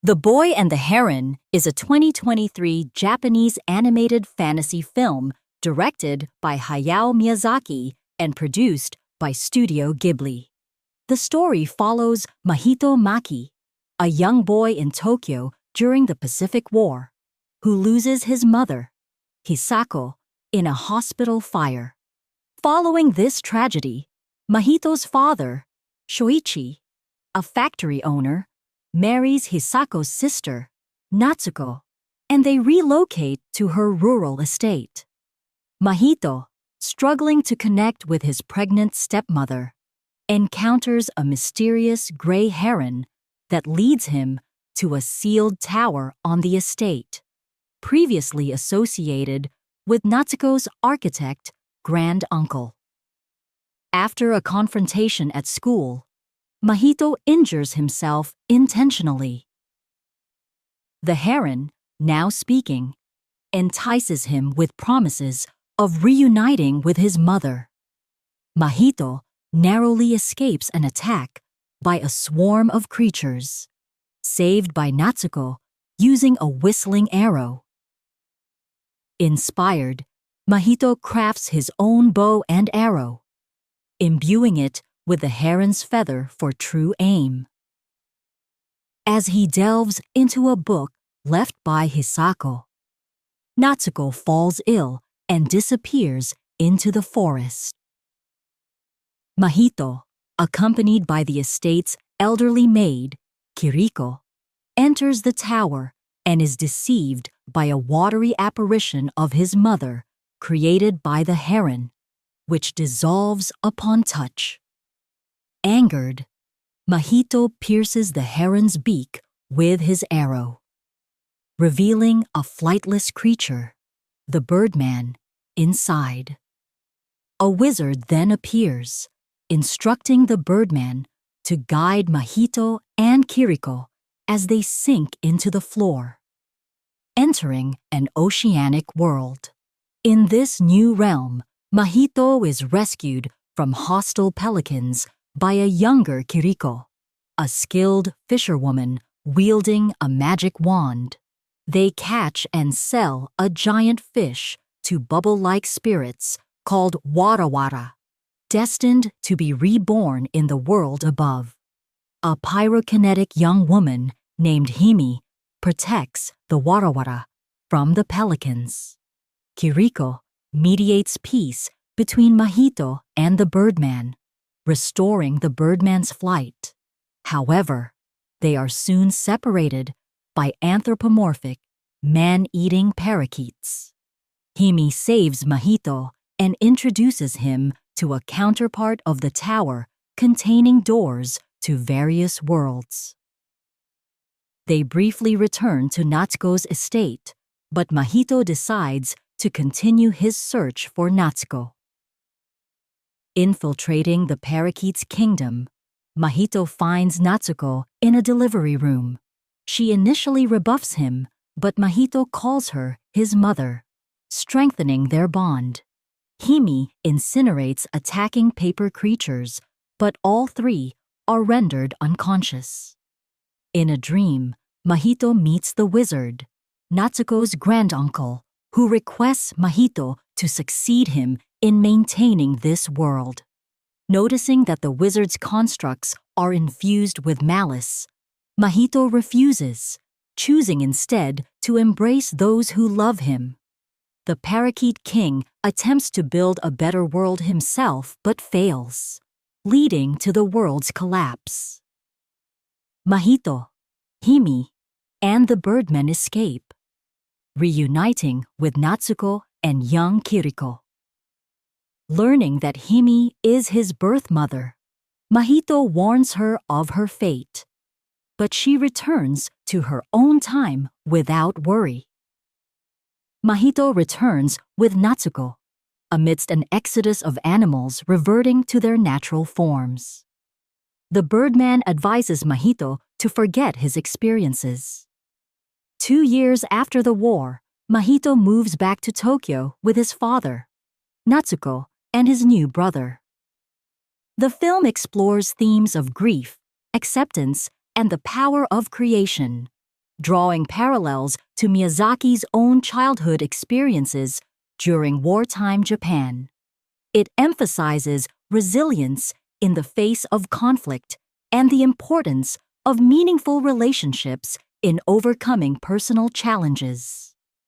The Boy and the Heron is a 2023 Japanese animated fantasy film directed by Hayao Miyazaki and produced by Studio Ghibli. The story follows Mahito Maki, a young boy in Tokyo during the Pacific War, who loses his mother, Hisako, in a hospital fire. Following this tragedy, Mahito's father, Shoichi, a factory owner, marries Hisako's sister, Natsuko, and they relocate to her rural estate. Mahito, struggling to connect with his pregnant stepmother, encounters a mysterious gray heron that leads him to a sealed tower on the estate, previously associated with Natsuko's architect grand-uncle. After a confrontation at school, Mahito injures himself intentionally. The heron, now speaking, entices him with promises of reuniting with his mother. Mahito narrowly escapes an attack by a swarm of creatures, saved by Natsuko using a whistling arrow. Inspired, Mahito crafts his own bow and arrow, imbuing it with the heron's feather for true aim. As he delves into a book left by Hisako, Natsuko falls ill and disappears into the forest. Mahito, accompanied by the estate's elderly maid, Kiriko, enters the tower and is deceived by a watery apparition of his mother created by the heron, which dissolves upon touch. Angered, Mahito pierces the heron's beak with his arrow, revealing a flightless creature, the birdman, inside. A wizard then appears, instructing the birdman to guide Mahito and Kiriko as they sink into the floor, entering an oceanic world. In this new realm, Mahito is rescued from hostile pelicans by a younger Kiriko, a skilled fisherwoman wielding a magic wand. They catch and sell a giant fish to bubble-like spirits called warawara, destined to be reborn in the world above. A pyrokinetic young woman named Himi protects the warawara from the pelicans. Kiriko mediates peace between Mahito and the birdman, restoring the birdman's flight. However, they are soon separated by anthropomorphic, man-eating parakeets. Himi saves Mahito and introduces him to a counterpart of the tower containing doors to various worlds. They briefly return to Natsuko's estate, but Mahito decides to continue his search for Natsuko. Infiltrating the parakeet's kingdom, Mahito finds Natsuko in a delivery room. She initially rebuffs him, but Mahito calls her his mother, strengthening their bond. Himi incinerates attacking paper creatures, but all three are rendered unconscious. In a dream, Mahito meets the wizard, Natsuko's granduncle, who requests Mahito to succeed him in maintaining this world. Noticing that the wizard's constructs are infused with malice, Mahito refuses, choosing instead to embrace those who love him. The parakeet king attempts to build a better world himself but fails, leading to the world's collapse. Mahito, Himi, and the birdmen escape, reuniting with Natsuko and young Kiriko. Learning that Himi is his birth mother, Mahito warns her of her fate, but she returns to her own time without worry. Mahito returns with Natsuko, amidst an exodus of animals reverting to their natural forms. The birdman advises Mahito to forget his experiences. 2 years after the war, Mahito moves back to Tokyo with his father, Natsuko, and his new brother. The film explores themes of grief, acceptance, and the power of creation, drawing parallels to Miyazaki's own childhood experiences during wartime Japan. It emphasizes resilience in the face of conflict and the importance of meaningful relationships in overcoming personal challenges.